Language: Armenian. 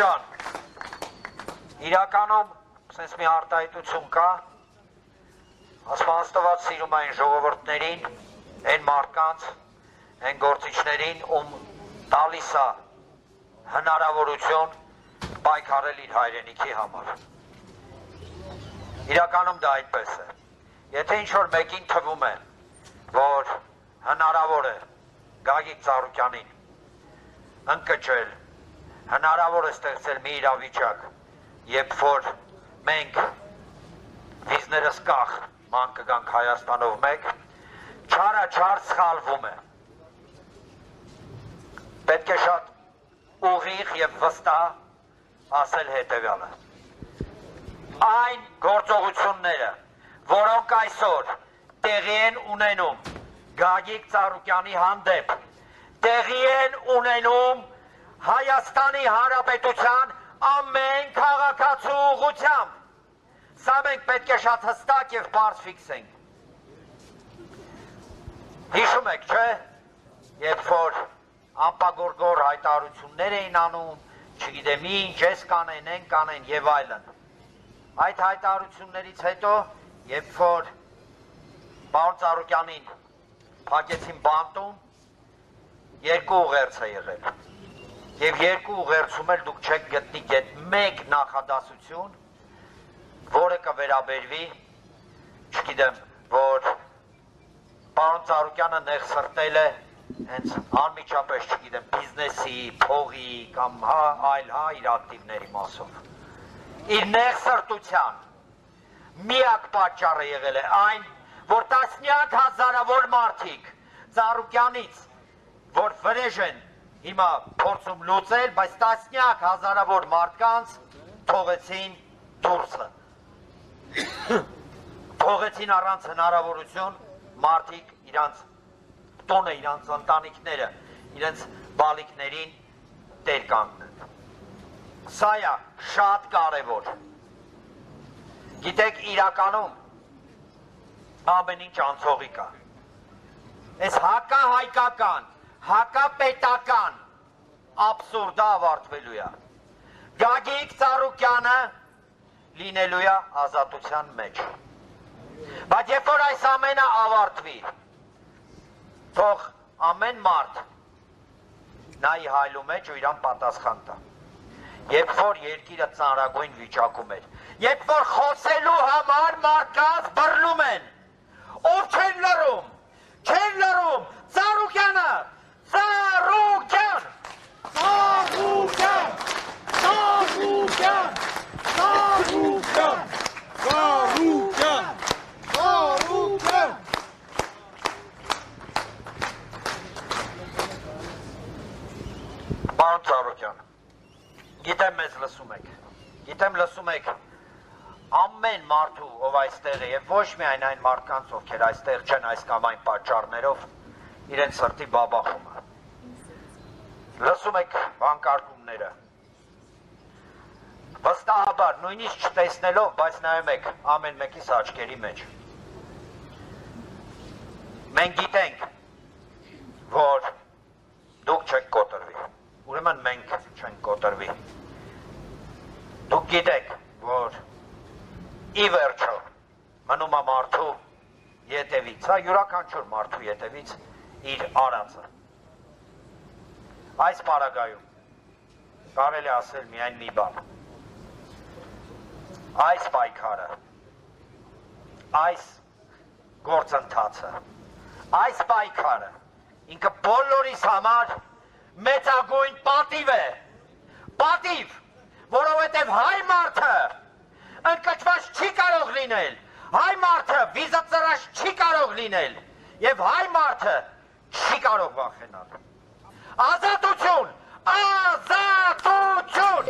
ջան, իրականում սենց մի արտահայտություն կա, ասպանստված սիրում այն ժողովորդներին, այն մարդկանց, այն գործիչներին, տալիս է հնարավորություն պայքարել իր հայրենիքի համար։ Իրականում դա այդպես է։ Եթե ինչ-որ մեկին թվում է, որ հնարավոր է Գագիկ Ծառուկյանին ընկճել, հնարավոր է ստեղծել մի իրավիճակ, երբ որ մենք վիզներս կախ ման կգանք Հայաստանով մեկ, չարաչար սխալվում է։ Պետք է շատ ուղիղ և վստահ ասել հետևյալը։ Այն գործողությունները, որոնք այսօր տեղի են ունենում Գագիկ Ծառուկյանի հանդեպ, տեղի են ունենում Հայաստանի Հանրապետության ամեն քաղաքացու ուղղությամբ։ Սա մենք պետք է շատ հստակ և պարզ ֆիքսենք։ Հիշում եք, չէ՞, երբ որ անպագորգոր հայտարարություններ էին անում, չգիտեմ ինչ, էս կանեն, են կանեն և այլն։ Այդ հայտարարություններից հետո, երբ որ պարոն Ծառուկյանին փակեցին բանտում, երկու ուղերձ է եղել։ Եվ երկու ուղերձում էլ դուք չեք գտնի մեկ նախադասություն, որը կվերաբերվի, չգիտեմ, որ պարոն Ծառուկյանը նեղսրտել է հենց անմիջապես, չգիտեմ, բիզնեսի, փողի կամ այլ իր ակտիվների մասով։ Իր նեղսրտության միակ պատճառը եղել է այն, որ տասնյակ հազարավոր մարդիկ Ծառուկյանից, որ վրեժ են հիմա փորձում լուծել, բայց տասնյակ հազարավոր մարդկանց թողեցին դուրսը։ Թողեցին առանց հնարավորություն մարդիկ իրանց տոնը, իրանց ընտանիքները, իրենց բալիկներին տեր կանգնեն։ Սա է շատ կարևոր։ Գիտեք, իրականում ամեն ինչ անցողի կա։ Այս հակահայկական, հակապետական աբսուրդը ավարտվելու է։ Գագիկ Ծառուկյանը լինելու է ազատության մեջ։ Բայց երբ որ այս ամենը ավարտվի, թող ամեն մարդ նայի հայլու մեջ ու իրան պատասխան տա։ Երբ որ երկիրը ծանրագույն վիճակում էր, երբ որ խոսելու համար մարդկանց բռնում են, ով չեն լռում, Ծառուկյանը, Ծառուկյան, Ծառուկյան, Ծառուկյան, Ծառուկյան, Ծառուկյան, Ծառուկյան։ Պարոն Ծառուկյան, գիտեմ մեզ լսում եք, գիտեմ լսում եք ամեն մարդու, ով այստեղ է, և ոչ միայն այն մարդկանց, ովքեր այստեղ չեն այս կամ այն պատճառներով, իրենց սրտի բաբախումը։ Լսում եք բանկարկումները։ Վստահաբար, նույնիսկ չտեսնելով, բայց նայում եք ամեն մեկիս աչքերի մեջ։ Մենք գիտենք, որ դուք չեք կոտրվի, ուրեմն մենք չենք կոտրվի։ Դուք գիտեք, որ ի վերջո մնում է մարդու ետևից, յուրաքանչյուր մարդու ետևից իր արածը։ Այս պարագայում կարելի է ասել միայն մի բան։ Այս պայքարը, այս գործընթացը, այս պայքարը ինքը բոլորիս համար մեծագույն պատիվ է։ Պատիվ, որովհետև հայ մարդը ընկճված չի կարող լինել, հայ մարդը վիզածրաշ չի կարող լինել, և հայ մարդը չի կարող վախենալ։ Ազատություն, ազատություն։